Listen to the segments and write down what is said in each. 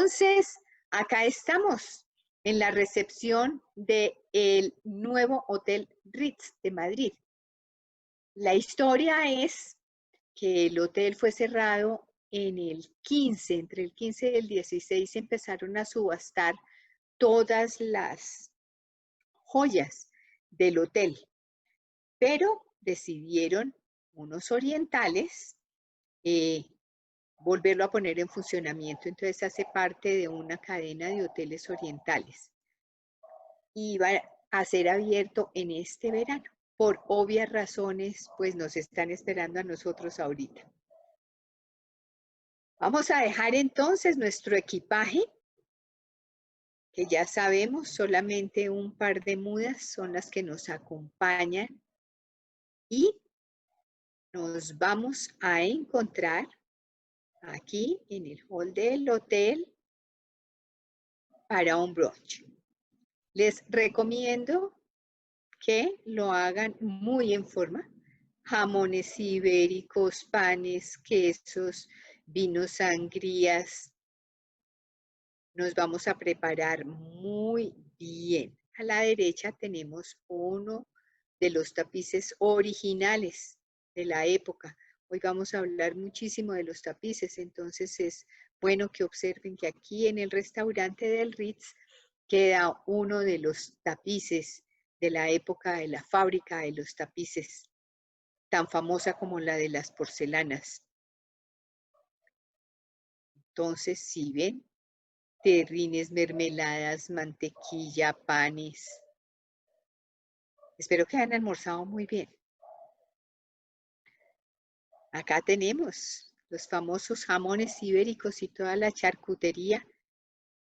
Entonces, acá estamos en la recepción del nuevo Hotel Ritz de Madrid. La historia es que el hotel fue cerrado en el 15, entre el 15 y el 16 empezaron a subastar todas las joyas del hotel, pero decidieron unos orientales volverlo a poner en funcionamiento. Entonces hace parte de una cadena de hoteles orientales. Y va a ser abierto en este verano. Por obvias razones, pues nos están esperando a nosotros ahorita. Vamos a dejar entonces nuestro equipaje, que ya sabemos, solamente un par de mudas son las que nos acompañan. Y nos vamos a encontrar aquí en el hall del hotel para un brunch. Les recomiendo que lo hagan muy en forma. Jamones ibéricos, panes, quesos, vinos, sangrías. Nos vamos a preparar muy bien. A la derecha tenemos uno de los tapices originales de la época. Hoy vamos a hablar muchísimo de los tapices, entonces es bueno que observen que aquí en el restaurante del Ritz queda uno de los tapices de la época de la fábrica de los tapices, tan famosa como la de las porcelanas. Entonces, si ven, terrines, mermeladas, mantequilla, panes. Espero que hayan almorzado muy bien. Acá tenemos los famosos jamones ibéricos y toda la charcutería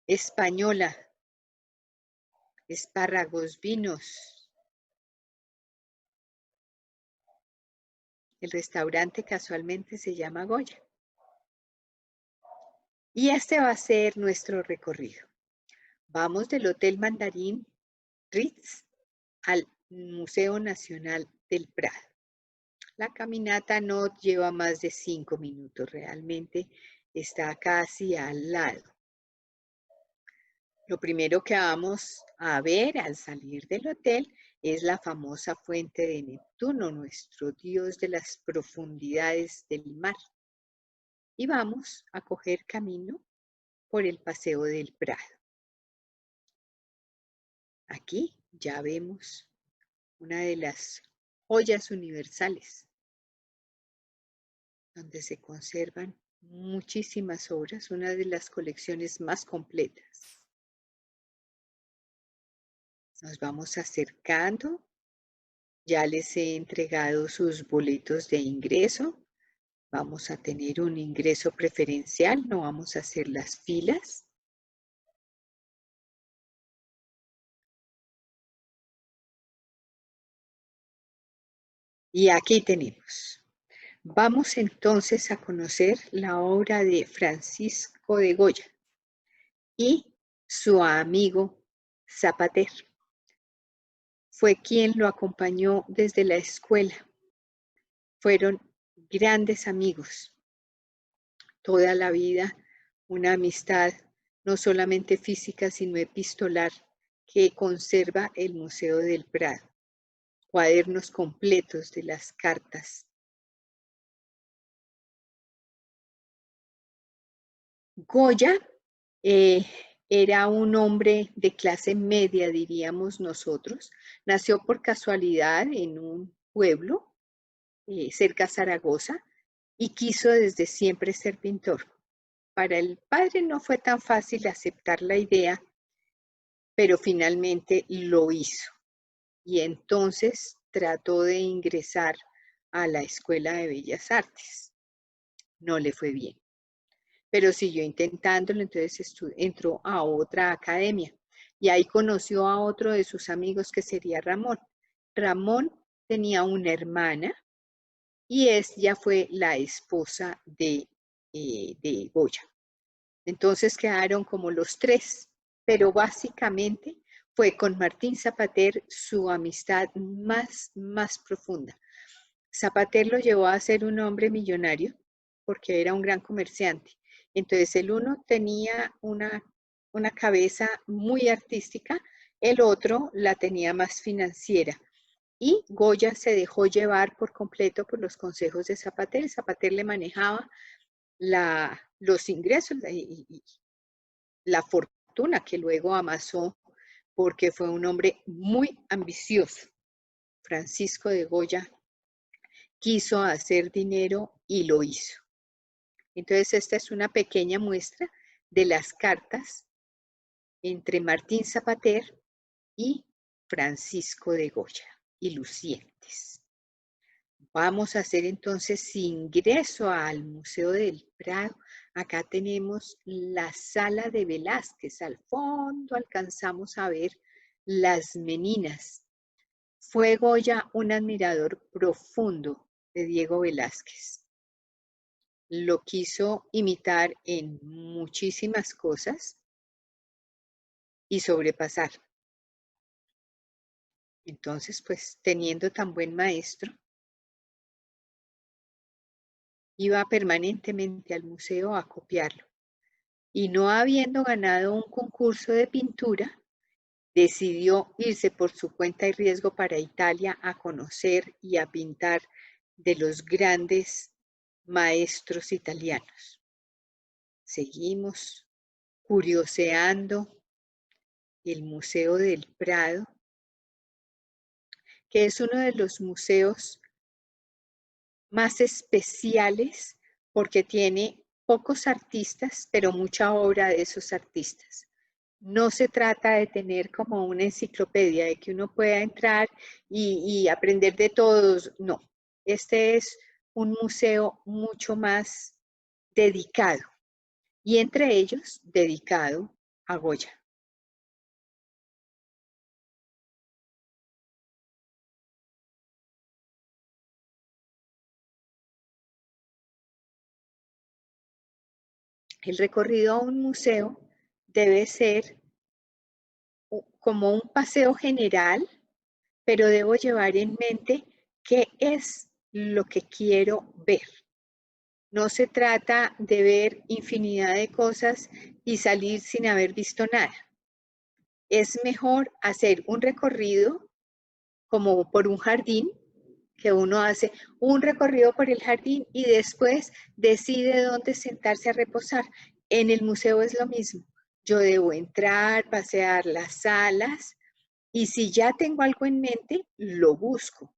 española. Espárragos, vinos. El restaurante casualmente se llama Goya. Y este va a ser nuestro recorrido. Vamos del Hotel Mandarín Ritz al Museo Nacional del Prado. La caminata no lleva más de 5 minutos, realmente está casi al lado. Lo primero que vamos a ver al salir del hotel es la famosa fuente de Neptuno, nuestro dios de las profundidades del mar. Y vamos a coger camino por el Paseo del Prado. Aquí ya vemos una de las joyas universales, donde se conservan muchísimas obras, una de las colecciones más completas. Nos vamos acercando. Ya les he entregado sus boletos de ingreso. Vamos a tener un ingreso preferencial, no vamos a hacer las filas. Y aquí tenemos. Vamos entonces a conocer la obra de Francisco de Goya y su amigo Zapater. Fue quien lo acompañó desde la escuela. Fueron grandes amigos. Toda la vida, una amistad no solamente física, sino epistolar, que conserva el Museo del Prado. Cuadernos completos de las cartas. Goya era un hombre de clase media, diríamos nosotros. Nació por casualidad en un pueblo cerca a Zaragoza y quiso desde siempre ser pintor. Para el padre no fue tan fácil aceptar la idea, pero finalmente lo hizo. Y entonces trató de ingresar a la Escuela de Bellas Artes. No le fue bien, pero siguió intentándolo, entonces entró a otra academia. Y ahí conoció a otro de sus amigos que sería Ramón. Ramón tenía una hermana y ella fue la esposa de Goya. Entonces quedaron como los tres, pero básicamente fue con Martín Zapater su amistad más profunda. Zapater lo llevó a ser un hombre millonario porque era un gran comerciante Entonces el uno tenía una cabeza muy artística, el otro la tenía más financiera. Y Goya se dejó llevar por completo por los consejos de Zapater. Zapater le manejaba los ingresos y la fortuna que luego amasó porque fue un hombre muy ambicioso. Francisco de Goya quiso hacer dinero y lo hizo. Entonces esta es una pequeña muestra de las cartas entre Martín Zapater y Francisco de Goya y lucientes. Vamos a hacer entonces ingreso al Museo del Prado. Acá tenemos la sala de Velázquez. Al fondo alcanzamos a ver las meninas. Fue Goya un admirador profundo de Diego Velázquez. Lo quiso imitar en muchísimas cosas y sobrepasar. Entonces, pues, teniendo tan buen maestro, iba permanentemente al museo a copiarlo. Y no habiendo ganado un concurso de pintura, decidió irse por su cuenta y riesgo para Italia a conocer y a pintar de los grandes maestros italianos. Seguimos curioseando el Museo del Prado, que es uno de los museos más especiales porque tiene pocos artistas, pero mucha obra de esos artistas. No se trata de tener como una enciclopedia, de que uno pueda entrar y aprender de todos. No, este es un museo mucho más dedicado y entre ellos dedicado a Goya. El recorrido a un museo debe ser como un paseo general, pero debo llevar en mente qué es lo que quiero ver. No se trata de ver infinidad de cosas y salir sin haber visto nada. Es mejor hacer un recorrido como por un jardín, que uno hace un recorrido por el jardín y después decide dónde sentarse a reposar. En el museo es lo mismo. Yo debo entrar, pasear las salas y si ya tengo algo en mente, lo busco.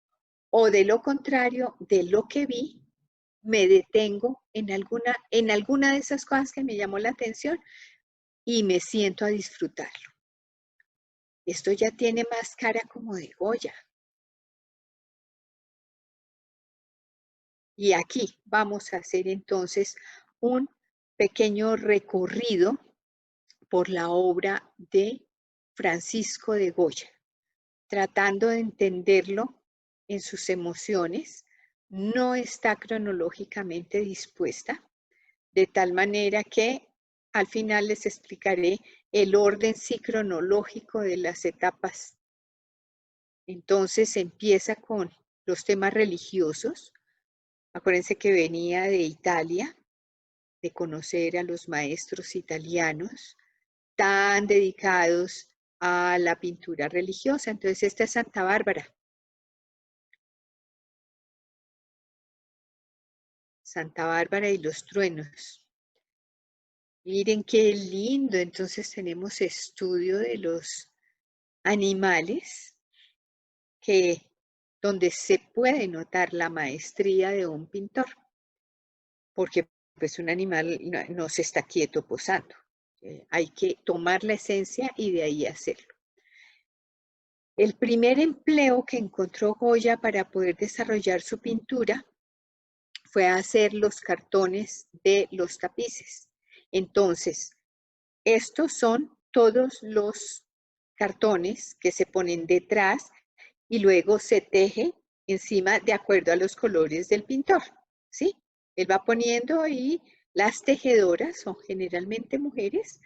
O de lo contrario, de lo que vi, me detengo en alguna de esas cosas que me llamó la atención y me siento a disfrutarlo. Esto ya tiene más cara como de Goya. Y aquí vamos a hacer entonces un pequeño recorrido por la obra de Francisco de Goya, tratando de entenderlo en sus emociones. No está cronológicamente dispuesta, de tal manera que al final les explicaré el orden sí cronológico de las etapas. Entonces empieza con los temas religiosos. Acuérdense que venía de Italia, de conocer a los maestros italianos tan dedicados a la pintura religiosa. Entonces esta es Santa Bárbara. Santa Bárbara y los truenos. Miren qué lindo. Entonces tenemos estudio de los animales donde se puede notar la maestría de un pintor, porque pues un animal no se está quieto posando. Hay que tomar la esencia y de ahí hacerlo. El primer empleo que encontró Goya para poder desarrollar su pintura fue hacer los cartones de los tapices. Entonces, estos son todos los cartones que se ponen detrás y luego se teje encima de acuerdo a los colores del pintor, ¿sí? Él va poniendo y las tejedoras, son generalmente mujeres,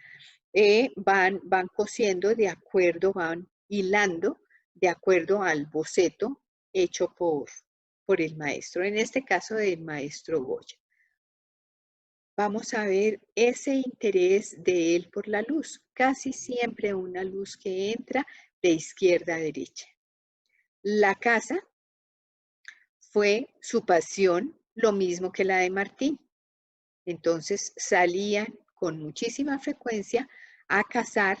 van cosiendo de acuerdo, van hilando de acuerdo al boceto hecho por el maestro, en este caso el maestro Goya. vamos a ver ese interés de él por la luz, casi siempre una luz que entra de izquierda a derecha. La casa fue su pasión, lo mismo que la de Martín. Entonces salían con muchísima frecuencia a cazar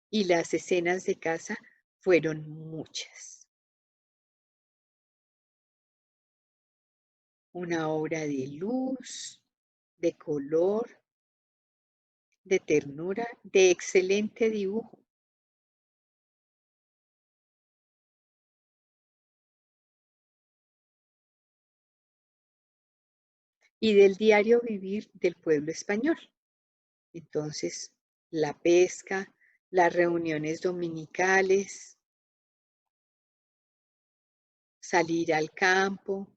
y las escenas de caza fueron muchas. Una obra de luz, de color, de ternura, de excelente dibujo. Y del diario vivir del pueblo español. Entonces, la pesca, las reuniones dominicales, salir al campo,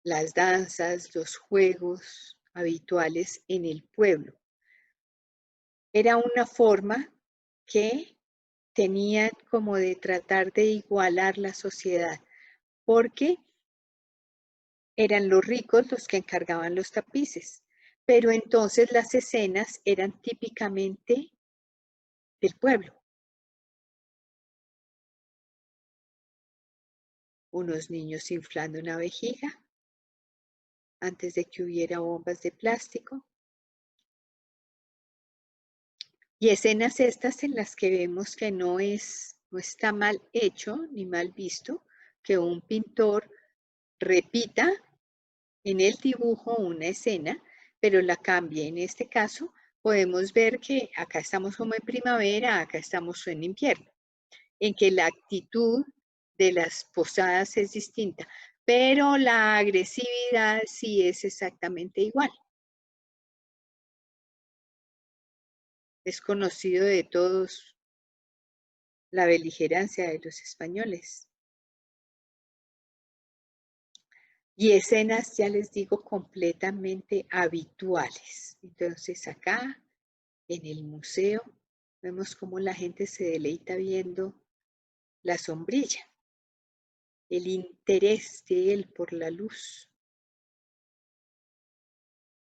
las danzas, los juegos habituales en el pueblo. Era una forma que tenían como de tratar de igualar la sociedad, porque eran los ricos los que encargaban los tapices, pero entonces las escenas eran típicamente del pueblo. Unos niños inflando una vejiga antes de que hubiera bombas de plástico. Y escenas estas en las que vemos que no está mal hecho ni mal visto que un pintor repita en el dibujo una escena, pero la cambie. En este caso, podemos ver que acá estamos como en primavera, acá estamos en invierno, en que la actitud de las posadas es distinta, pero la agresividad sí es exactamente igual. Es conocido de todos la beligerancia de los españoles. Y escenas, ya les digo, completamente habituales. Entonces acá, en el museo, vemos cómo la gente se deleita viendo la sombrilla, el interés de él por la luz.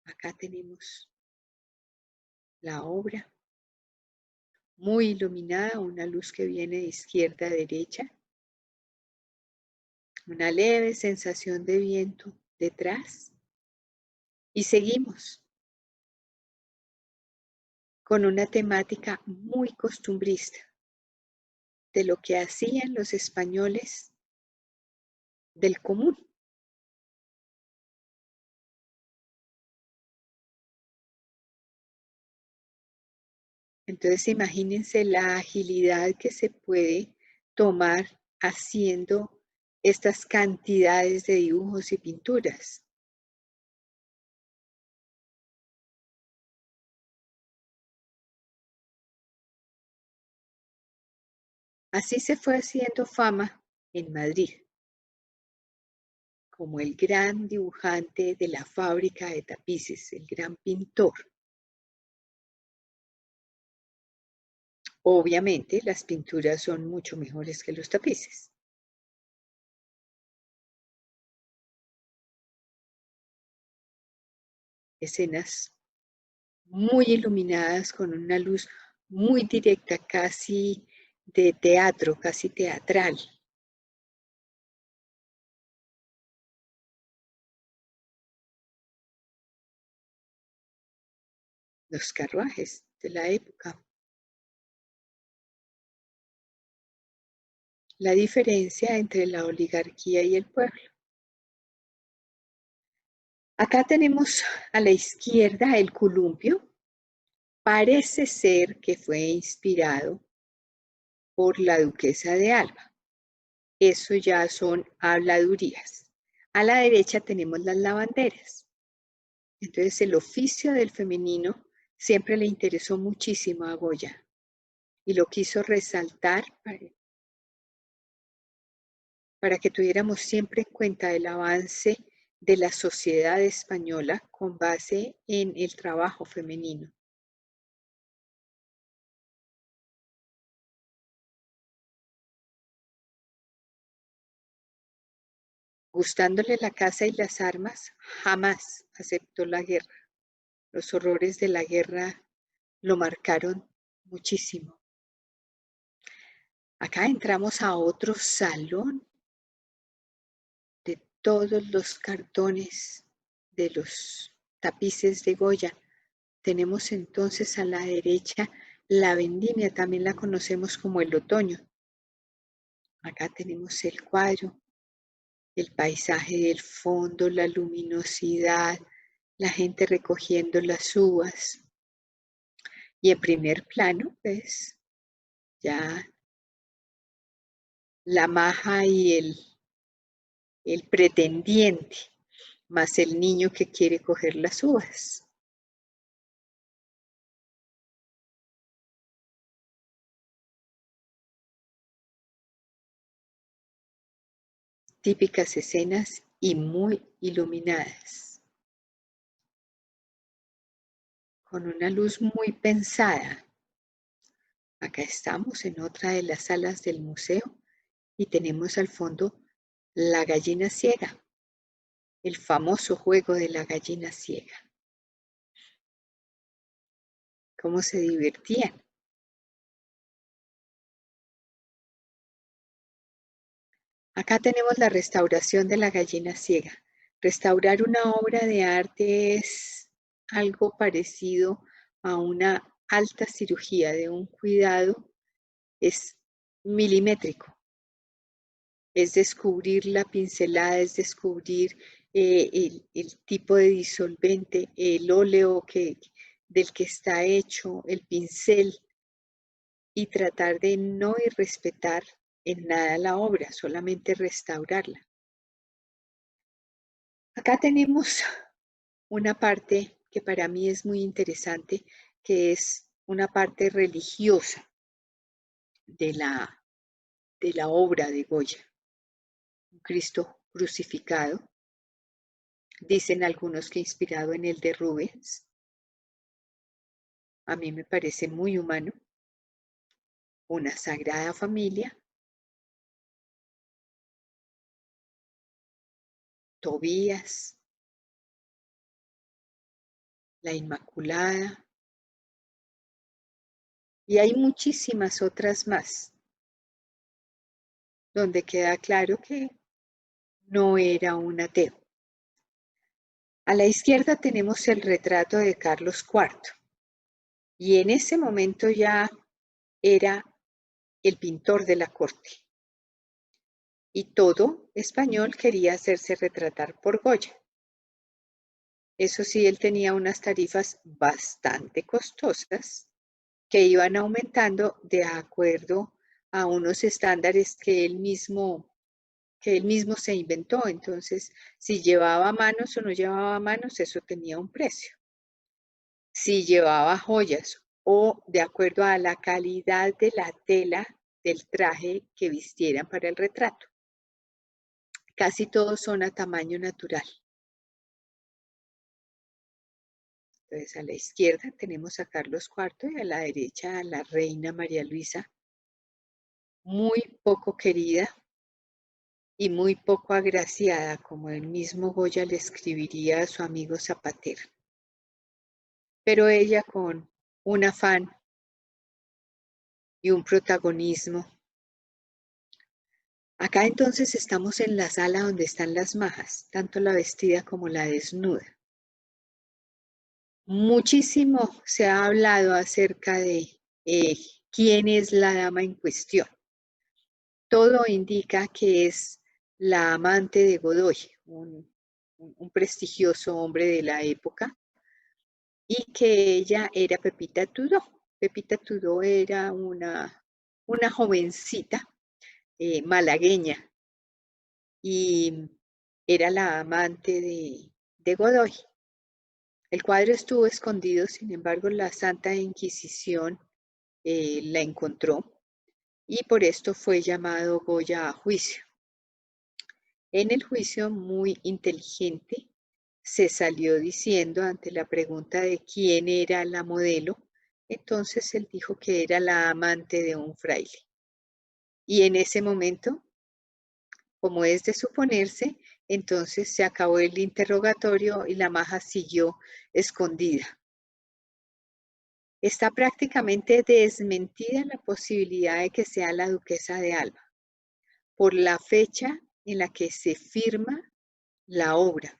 Acá tenemos la obra, muy iluminada, una luz que viene de izquierda a derecha, una leve sensación de viento detrás. Y seguimos con una temática muy costumbrista de lo que hacían los españoles del común. Entonces imagínense la agilidad que se puede tomar haciendo estas cantidades de dibujos y pinturas. Así se fue haciendo fama en Madrid, como el gran dibujante de la fábrica de tapices, el gran pintor. Obviamente las pinturas son mucho mejores que los tapices. Escenas muy iluminadas con una luz muy directa, casi de teatro, casi teatral. Los carruajes de la época. La diferencia entre la oligarquía y el pueblo. Acá tenemos a la izquierda el columpio. Parece ser que fue inspirado por la duquesa de Alba. Eso ya son habladurías. A la derecha tenemos las lavanderas. Entonces el oficio del femenino siempre le interesó muchísimo a Goya y lo quiso resaltar para que tuviéramos siempre en cuenta el avance de la sociedad española con base en el trabajo femenino. Gustándole la caza y las armas, jamás aceptó la guerra. Los horrores de la guerra lo marcaron muchísimo. Acá entramos a otro salón de todos los cartones, de los tapices de Goya. Tenemos entonces a la derecha la vendimia, también la conocemos como el otoño. Acá tenemos el cuadro, el paisaje del fondo, la luminosidad, la gente recogiendo las uvas. Y en primer plano, pues, ya la maja y el pretendiente, más el niño que quiere coger las uvas. Típicas escenas y muy iluminadas, con una luz muy pensada. Acá estamos en otra de las salas del museo y tenemos al fondo la gallina ciega, el famoso juego de la gallina ciega. Cómo se divertían. Acá tenemos la restauración de la gallina ciega. Restaurar una obra de arte es algo parecido a una alta cirugía de un cuidado, es milimétrico. Es descubrir la pincelada, es descubrir el tipo de disolvente, el óleo del que está hecho, el pincel, y tratar de no irrespetar en nada la obra, solamente restaurarla. Acá tenemos una parte que para mí es muy interesante, que es una parte religiosa de la obra de Goya. Un Cristo crucificado, dicen algunos que inspirado en el de Rubens. A mí me parece muy humano. Una Sagrada Familia, Tobías, la Inmaculada, y hay muchísimas otras más, donde queda claro que no era un ateo. A la izquierda tenemos el retrato de Carlos IV, y en ese momento ya era el pintor de la corte. Y todo español quería hacerse retratar por Goya. Eso sí, él tenía unas tarifas bastante costosas que iban aumentando de acuerdo a unos estándares que él mismo se inventó. Entonces, si llevaba manos o no llevaba manos, eso tenía un precio. Si llevaba joyas o de acuerdo a la calidad de la tela del traje que vistieran para el retrato. Casi todos son a tamaño natural. Entonces, a la izquierda tenemos a Carlos IV y a la derecha a la reina María Luisa, muy poco querida y muy poco agraciada, como el mismo Goya le escribiría a su amigo Zapatero. Pero ella con un afán y un protagonismo. Acá entonces estamos en la sala donde están las majas, tanto la vestida como la desnuda. Muchísimo se ha hablado acerca de quién es la dama en cuestión. Todo indica que es la amante de Godoy, un prestigioso hombre de la época, y que ella era Pepita Tudó. Pepita Tudó era una jovencita malagueña y era la amante de Godoy. El cuadro estuvo escondido, sin embargo, la Santa Inquisición la encontró y por esto fue llamado Goya a juicio. En el juicio, muy inteligente, se salió diciendo ante la pregunta de quién era la modelo, entonces él dijo que era la amante de un fraile. Y en ese momento, como es de suponerse, Entonces se acabó el interrogatorio y la maja siguió escondida. Está prácticamente desmentida la posibilidad de que sea la duquesa de Alba, por la fecha en la que se firma la obra,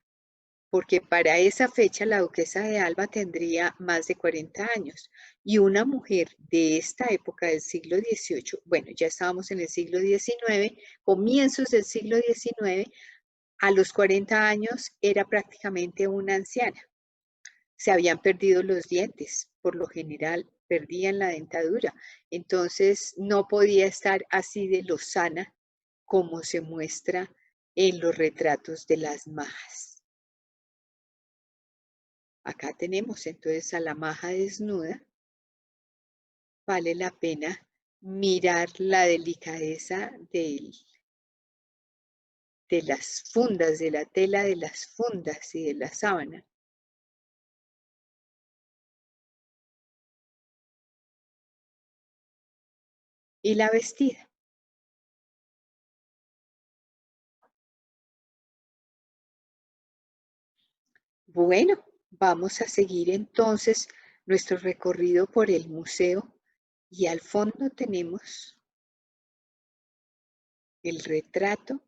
porque para esa fecha la duquesa de Alba tendría más de 40 años y una mujer de esta época del siglo XVIII, bueno, ya estábamos en el siglo XIX, comienzos del siglo XIX, a los 40 años era prácticamente una anciana. Se habían perdido los dientes, por lo general perdían la dentadura, entonces no podía estar así de lozana como se muestra en los retratos de las majas. Acá tenemos entonces a la maja desnuda. Vale la pena mirar la delicadeza de las fundas, de la tela de las fundas y de la sábana. Y la vestida. Bueno, vamos a seguir entonces nuestro recorrido por el museo y al fondo tenemos el retrato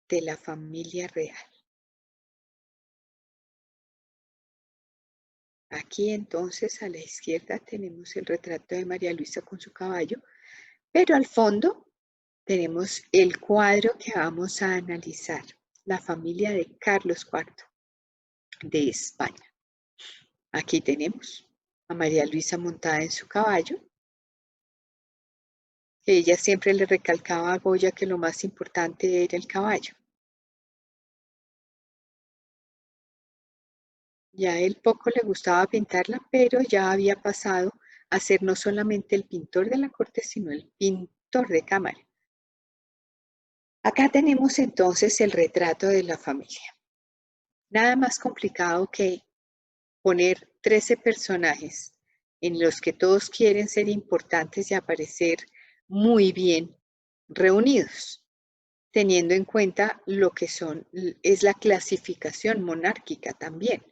de la familia real. Aquí entonces a la izquierda tenemos el retrato de María Luisa con su caballo, pero al fondo tenemos el cuadro que vamos a analizar, la familia de Carlos IV de España. Aquí tenemos a María Luisa montada en su caballo. Ella siempre le recalcaba a Goya que lo más importante era el caballo. Ya a él poco le gustaba pintarla, pero ya había pasado a ser no solamente el pintor de la corte, sino el pintor de cámara. Acá tenemos entonces el retrato de la familia. Nada más complicado que poner 13 personajes en los que todos quieren ser importantes y aparecer muy bien reunidos, teniendo en cuenta lo que es la clasificación monárquica también.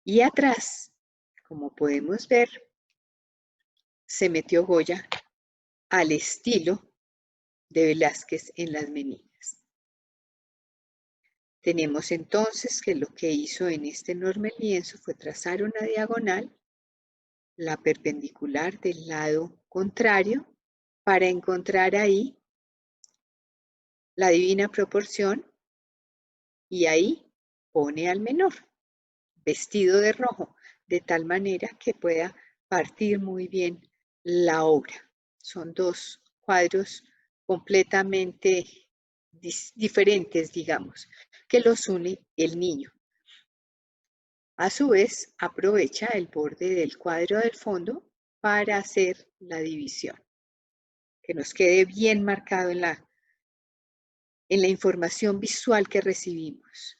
Y atrás, como podemos ver, se metió Goya al estilo de Velázquez en Las Meninas. Tenemos entonces que lo que hizo en este enorme lienzo fue trazar una diagonal, la perpendicular del lado contrario, para encontrar ahí la divina proporción, y ahí pone al menor, vestido de rojo, de tal manera que pueda partir muy bien la obra. Son dos cuadros completamente diferentes, digamos, que los une el niño. A su vez, aprovecha el borde del cuadro del fondo para hacer la división, que nos quede bien marcado en la información visual que recibimos.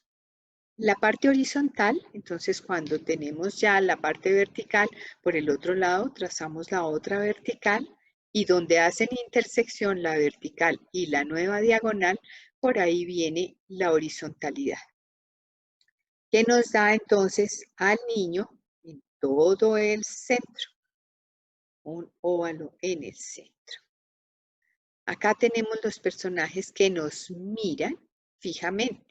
La parte horizontal, entonces cuando tenemos ya la parte vertical, por el otro lado trazamos la otra vertical y donde hacen intersección la vertical y la nueva diagonal, por ahí viene la horizontalidad, que nos da entonces al niño en todo el centro, un óvalo en el centro. Acá tenemos los personajes que nos miran fijamente.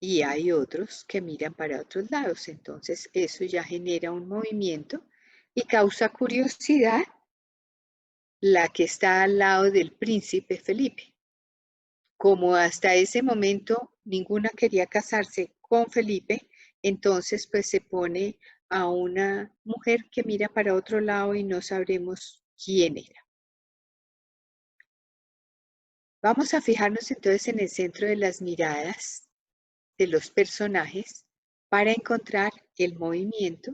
Y hay otros que miran para otros lados. Entonces eso ya genera un movimiento y causa curiosidad la que está al lado del príncipe Felipe. Como hasta ese momento ninguna quería casarse con Felipe, entonces pues se pone a una mujer que mira para otro lado y no sabremos quién era. Vamos a fijarnos entonces en el centro de las miradas de los personajes para encontrar el movimiento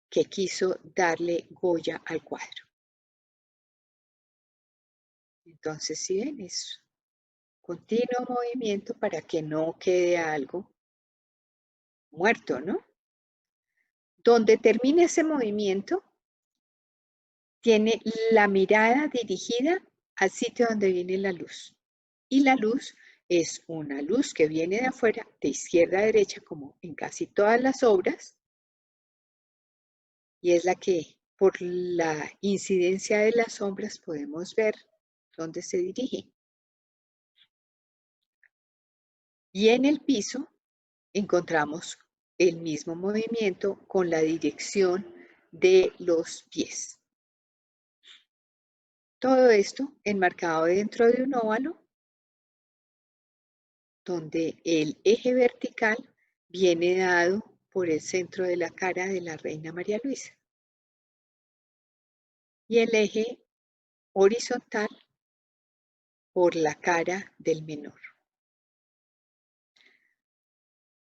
que quiso darle Goya al cuadro. Entonces, si ven eso, continuo movimiento para que no quede algo muerto, ¿no? Donde termine ese movimiento, tiene la mirada dirigida al sitio donde viene la luz. Y la luz es una luz que viene de afuera, de izquierda a derecha, como en casi todas las obras, y es la que por la incidencia de las sombras podemos ver dónde se dirige. Y en el piso encontramos el mismo movimiento con la dirección de los pies. Todo esto enmarcado dentro de un óvalo donde el eje vertical viene dado por el centro de la cara de la reina María Luisa y el eje horizontal por la cara del menor.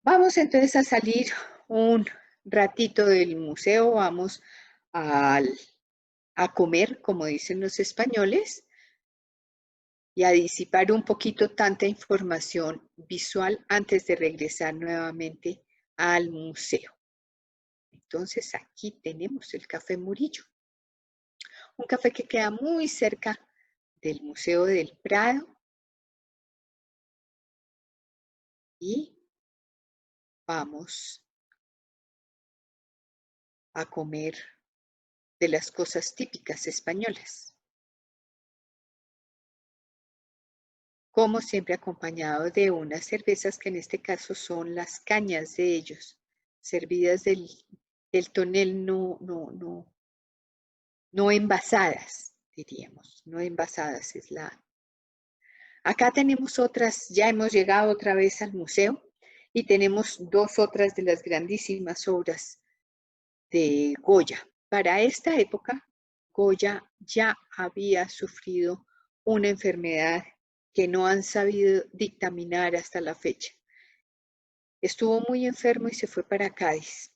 Vamos entonces a salir un ratito del museo, vamos a comer, como dicen los españoles, y a disipar un poquito tanta información visual antes de regresar nuevamente al museo. Entonces aquí tenemos el Café Murillo, un café que queda muy cerca del Museo del Prado y vamos a comer de las cosas típicas españolas. Como siempre acompañado de unas cervezas que en este caso son las cañas de ellos, servidas del tonel no envasadas, diríamos, no envasadas es la... Acá tenemos otras, ya hemos llegado otra vez al museo y tenemos dos otras de las grandísimas obras de Goya. Para esta época, Goya ya había sufrido una enfermedad que no han sabido dictaminar hasta la fecha. Estuvo muy enfermo y se fue para Cádiz.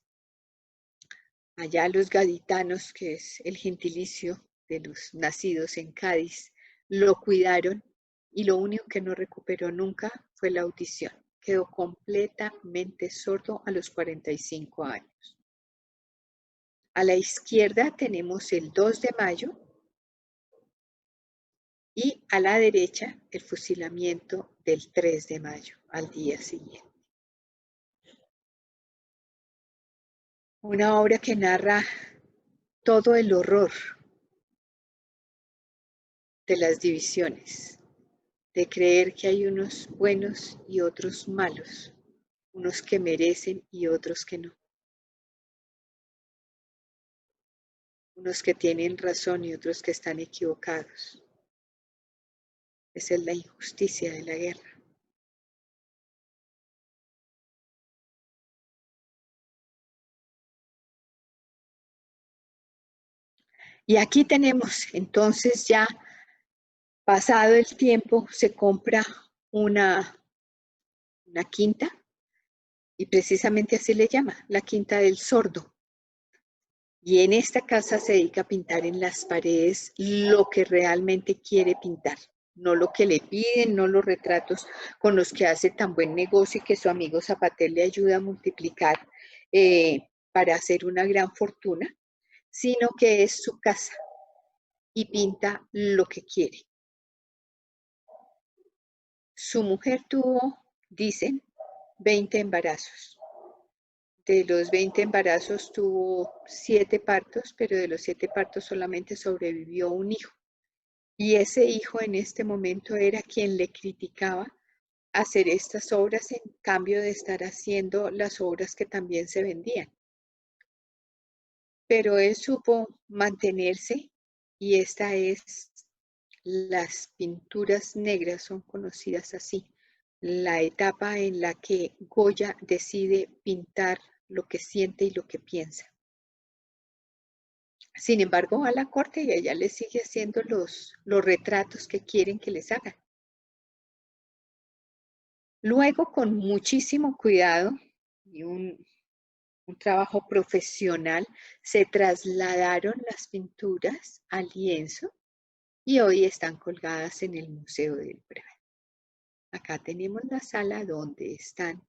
Allá los gaditanos, que es el gentilicio de los nacidos en Cádiz, lo cuidaron y lo único que no recuperó nunca fue la audición. Quedó completamente sordo a los 45 años. A la izquierda tenemos el 2 de mayo y a la derecha el fusilamiento del 3 de mayo, al día siguiente. Una obra que narra todo el horror de las divisiones, de creer que hay unos buenos y otros malos, unos que merecen y otros que no, unos que tienen razón y otros que están equivocados. Esa es la injusticia de la guerra. Y aquí tenemos, entonces ya pasado el tiempo, se compra una quinta, y precisamente así le llama, la Quinta del Sordo. Y en esta casa se dedica a pintar en las paredes lo que realmente quiere pintar, no lo que le piden, no los retratos con los que hace tan buen negocio y que su amigo Zapater le ayuda a multiplicar para hacer una gran fortuna, sino que es su casa y pinta lo que quiere. Su mujer tuvo, dicen, 20 embarazos. De los 20 embarazos tuvo 7 partos, pero de los 7 partos solamente sobrevivió un hijo. Y ese hijo en este momento era quien le criticaba hacer estas obras en cambio de estar haciendo las obras que también se vendían. Pero él supo mantenerse y esta es, las pinturas negras son conocidas así, la etapa en la que Goya decide pintar lo que siente y lo que piensa. Sin embargo, va a la corte y ella le sigue haciendo los retratos que quieren que les hagan. Luego, con muchísimo cuidado y un trabajo profesional, se trasladaron las pinturas al lienzo y hoy están colgadas en el Museo del Prado. Acá tenemos la sala donde están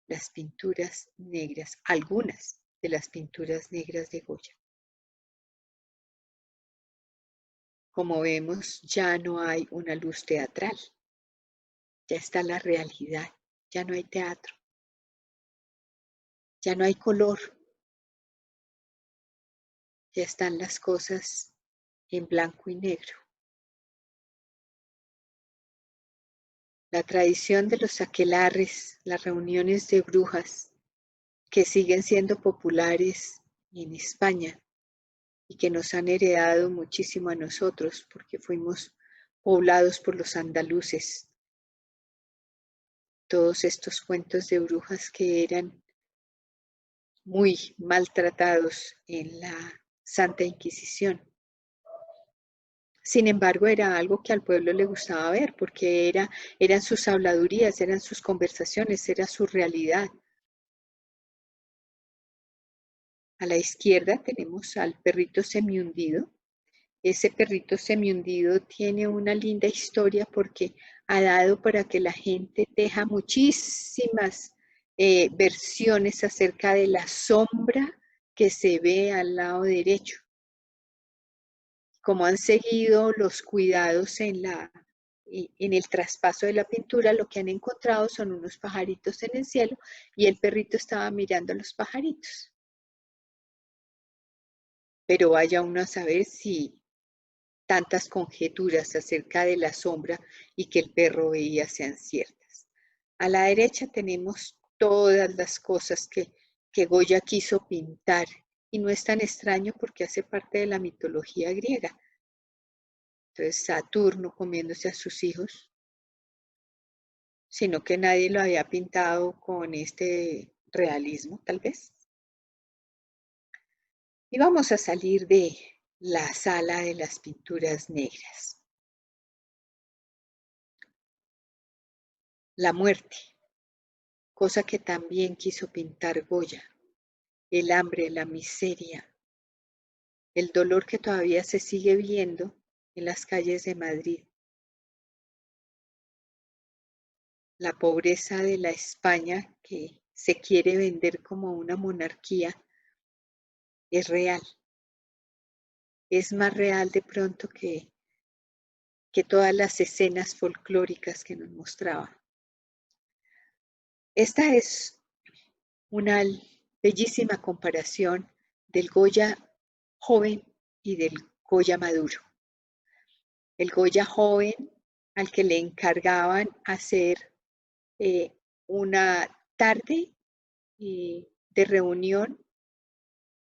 las pinturas negras, algunas de las pinturas negras de Goya. como vemos, ya no hay una luz teatral, ya está la realidad, ya no hay teatro, ya no hay color, ya están las cosas en blanco y negro. La tradición de los aquelarres, las reuniones de brujas, que siguen siendo populares en España y que nos han heredado muchísimo a nosotros porque fuimos poblados por los andaluces. Todos estos cuentos de brujas que eran muy maltratados en la Santa Inquisición. Sin embargo, era algo que al pueblo le gustaba ver porque eran sus habladurías, eran sus conversaciones, era su realidad. A la izquierda tenemos al perrito semihundido. Ese perrito semihundido tiene una linda historia porque ha dado para que la gente deja muchísimas versiones acerca de la sombra que se ve al lado derecho. Como han seguido los cuidados en el traspaso de la pintura, lo que han encontrado son unos pajaritos en el cielo y el perrito estaba mirando a los pajaritos. Pero vaya uno a saber si tantas conjeturas acerca de la sombra y que el perro veía sean ciertas. A la derecha tenemos todas las cosas que Goya quiso pintar y no es tan extraño porque hace parte de la mitología griega. Entonces Saturno comiéndose a sus hijos, sino que nadie lo había pintado con este realismo, tal vez. Y vamos a salir de la sala de las pinturas negras. La muerte, cosa que también quiso pintar Goya. El hambre, la miseria, el dolor que todavía se sigue viendo en las calles de Madrid. La pobreza de la España que se quiere vender como una monarquía es real. Es más real de pronto que todas las escenas folclóricas que nos mostraba. Esta es una bellísima comparación del Goya joven y del Goya maduro. El Goya joven al que le encargaban hacer una tarde de reunión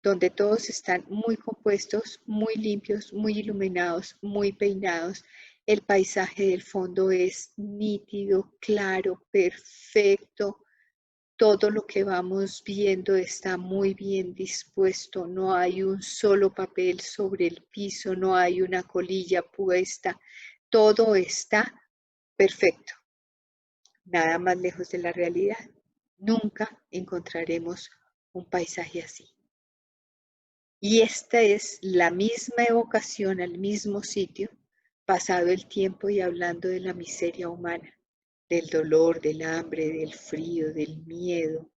donde todos están muy compuestos, muy limpios, muy iluminados, muy peinados. El paisaje del fondo es nítido, claro, perfecto. Todo lo que vamos viendo está muy bien dispuesto. No hay un solo papel sobre el piso, no hay una colilla puesta. Todo está perfecto. Nada más lejos de la realidad. Nunca encontraremos un paisaje así. Y esta es la misma evocación al mismo sitio, pasado el tiempo y hablando de la miseria humana, del dolor, del hambre, del frío, del miedo.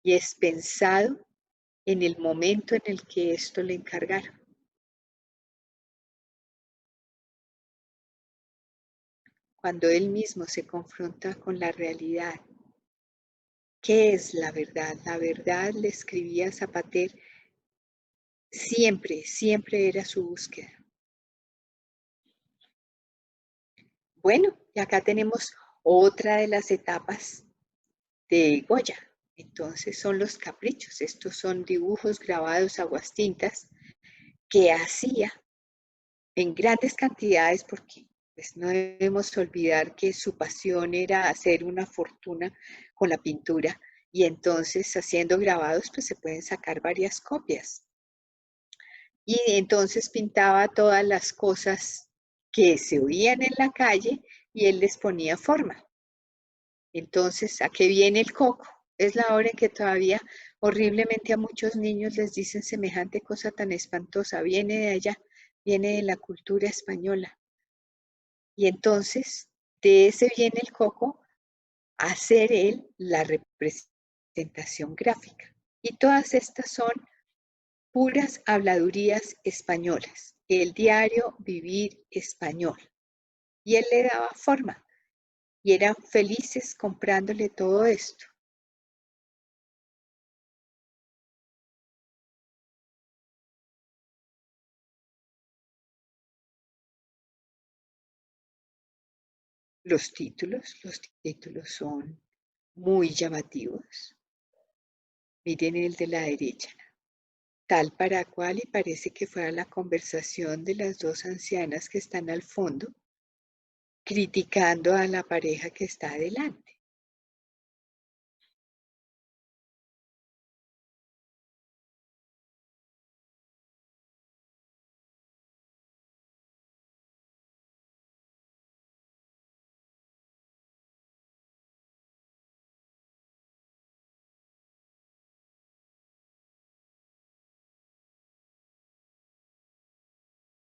Y es pensado en el momento en el que esto le encargaron. Cuando él mismo se confronta con la realidad. ¿Qué es la verdad? La verdad, le escribía Zapater, siempre, siempre era su búsqueda. Bueno, y acá tenemos otra de las etapas de Goya. Entonces son los caprichos. Estos son dibujos grabados a aguastintas que hacía en grandes cantidades porque pues, no debemos olvidar que su pasión era hacer una fortuna con la pintura y entonces haciendo grabados pues se pueden sacar varias copias. Y entonces pintaba todas las cosas que se oían en la calle y él les ponía forma. Entonces, ¿a qué viene el coco? Es la hora en que todavía horriblemente a muchos niños les dicen semejante cosa tan espantosa. Viene de allá, viene de la cultura española. Y entonces, de ese viene el coco, hacer él la representación gráfica. Y todas estas son puras habladurías españolas. el diario Vivir Español. Y él le daba forma y eran felices comprándole todo esto. Los títulos son muy llamativos. Miren el de la derecha. Tal para cual y parece que fuera la conversación de las dos ancianas que están al fondo, criticando a la pareja que está adelante.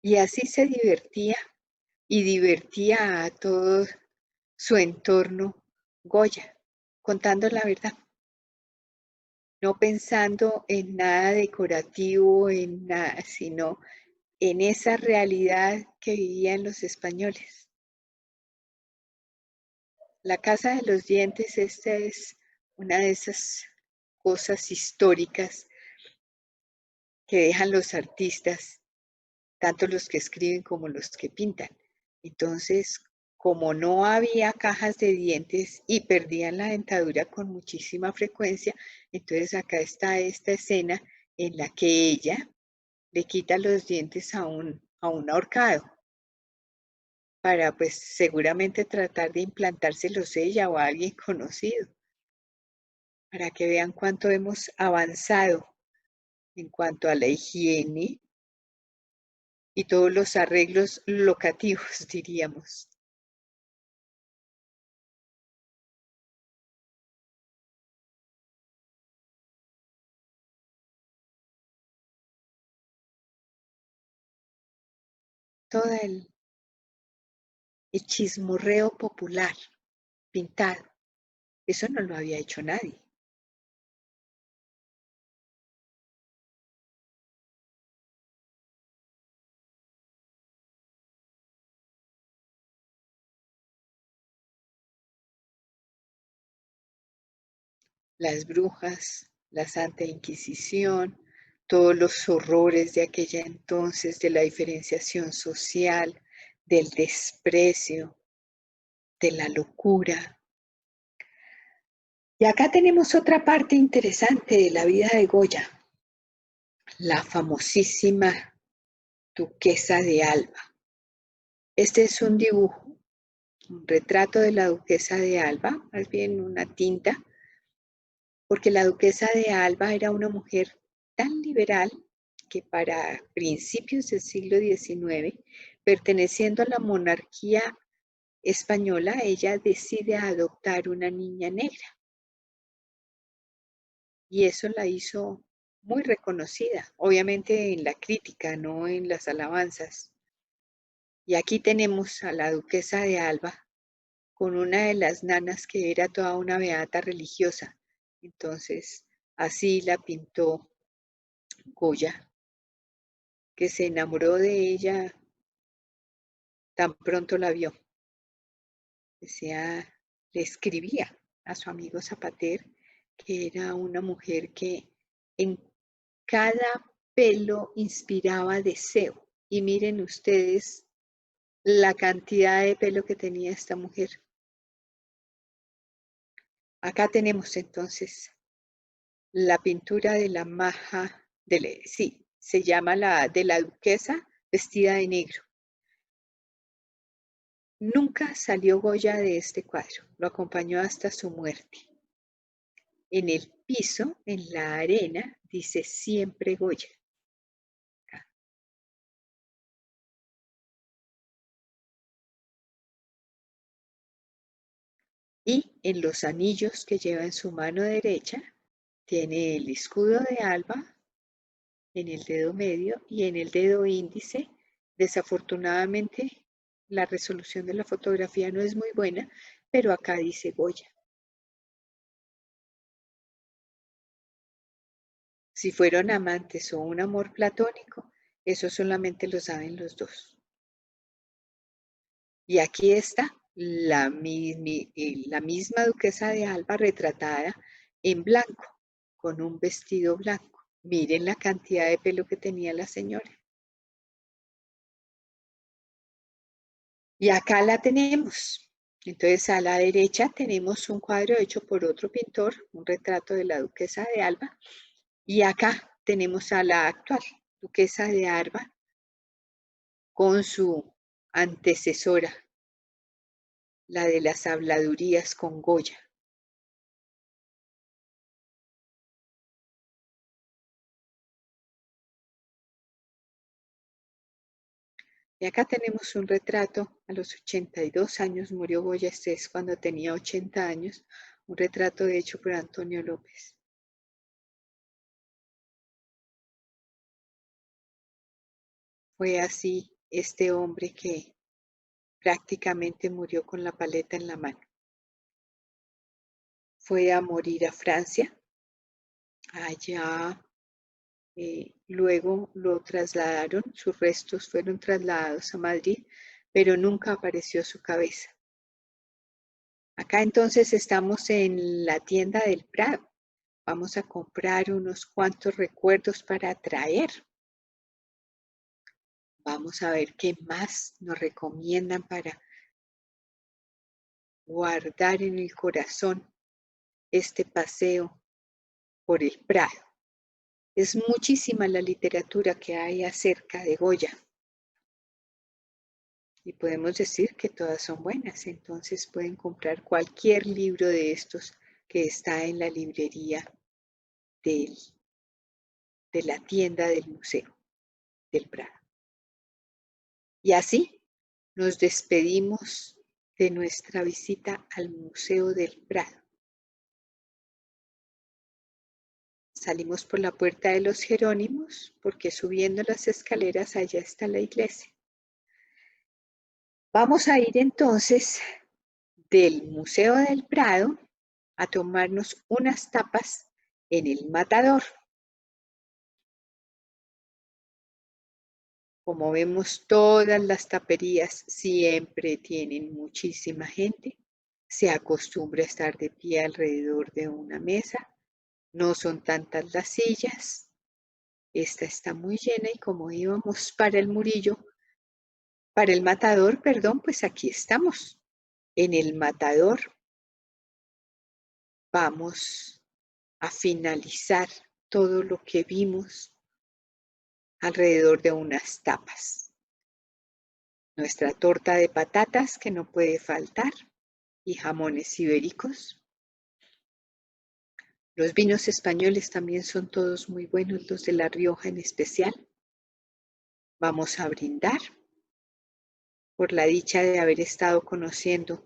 Y así se divertía y divertía a todo su entorno Goya, contando la verdad, no pensando en nada decorativo, en nada, sino en esa realidad que vivían los españoles. La Casa de los Dientes, esta es una de esas cosas históricas que dejan los artistas, tanto los que escriben como los que pintan. Entonces, como no había cajas de dientes y perdían la dentadura con muchísima frecuencia, entonces acá está esta escena en la que ella le quita los dientes a un ahorcado para pues seguramente tratar de implantárselos ella o a alguien conocido, para que vean cuánto hemos avanzado en cuanto a la higiene y todos los arreglos locativos, diríamos. Todo el chismorreo popular pintado. Eso no lo había hecho nadie. Las brujas, la Santa Inquisición, todos los horrores de aquella entonces, de la diferenciación social, del desprecio, de la locura. Y acá tenemos otra parte interesante de la vida de Goya, la famosísima Duquesa de Alba. Este es un dibujo, un retrato de la Duquesa de Alba, más bien una tinta, porque la Duquesa de Alba era una mujer tan liberal que para principios del siglo XIX, perteneciendo a la monarquía española, ella decide adoptar una niña negra. Y eso la hizo muy reconocida, obviamente en la crítica, no en las alabanzas. Y aquí tenemos a la Duquesa de Alba con una de las nanas que era toda una beata religiosa. Entonces, así la pintó Goya, que se enamoró de ella tan pronto la vio. Decía, le escribía a su amigo Zapater que era una mujer que en cada pelo inspiraba deseo. Y miren ustedes la cantidad de pelo que tenía esta mujer. Acá tenemos entonces la pintura de la maja, sí, se llama la de la duquesa vestida de negro. Nunca salió Goya de este cuadro, lo acompañó hasta su muerte. En el piso, en la arena, dice siempre Goya. Acá. Y en los anillos que lleva en su mano derecha, tiene el escudo de Alba en el dedo medio y en el dedo índice. Desafortunadamente, la resolución de la fotografía no es muy buena, pero acá dice Goya. Si fueron amantes o un amor platónico, Eso solamente lo saben los dos. Y aquí está la misma duquesa de Alba retratada en blanco, con un vestido blanco. Miren la cantidad de pelo que tenía la señora. Y acá la tenemos. Entonces a la derecha tenemos un cuadro hecho por otro pintor, un retrato de la duquesa de Alba. Y acá tenemos a la actual duquesa de Alba con su antecesora, la de las habladurías con Goya. Y acá tenemos un retrato, a los 82 años murió Goya, este es cuando tenía 80 años, un retrato hecho por Antonio López. Fue así este hombre que prácticamente murió con la paleta en la mano. Fue a morir a Francia, allá luego lo trasladaron, sus restos fueron trasladados a Madrid, pero nunca apareció su cabeza. Acá entonces estamos en la tienda del Prado. Vamos a comprar unos cuantos recuerdos para traer. Vamos a ver qué más nos recomiendan para guardar en el corazón este paseo por el Prado. Es muchísima la literatura que hay acerca de Goya. Y podemos decir que todas son buenas, entonces pueden comprar cualquier libro de estos que está en la librería de la tienda del Museo del Prado. Y así nos despedimos de nuestra visita al Museo del Prado. Salimos por la puerta de los Jerónimos porque subiendo las escaleras allá está la iglesia. Vamos a ir entonces del Museo del Prado a tomarnos unas tapas en el Matador. Como vemos, todas las taperías siempre tienen muchísima gente. Se acostumbra a estar de pie alrededor de una mesa. No son tantas las sillas. Esta está muy llena y como íbamos para el Murillo, para el Matador, perdón, pues aquí estamos. En el Matador vamos a finalizar todo lo que vimos alrededor de unas tapas. Nuestra torta de patatas que no puede faltar y jamones ibéricos. Los vinos españoles también son todos muy buenos, los de La Rioja en especial. Vamos a brindar por la dicha de haber estado conociendo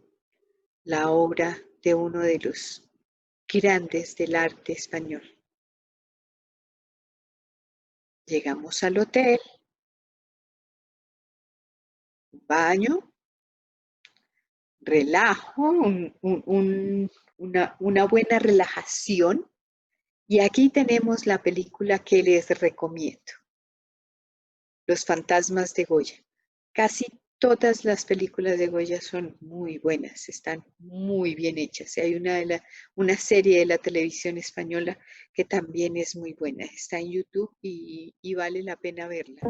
la obra de uno de los grandes del arte español. Llegamos al hotel, baño, relajo, una buena relajación. Y aquí tenemos la película que les recomiendo, Los fantasmas de Goya. Casi todas las películas de Goya son muy buenas, están muy bien hechas. Hay una serie de la televisión española que también es muy buena. Está en YouTube y vale la pena verla.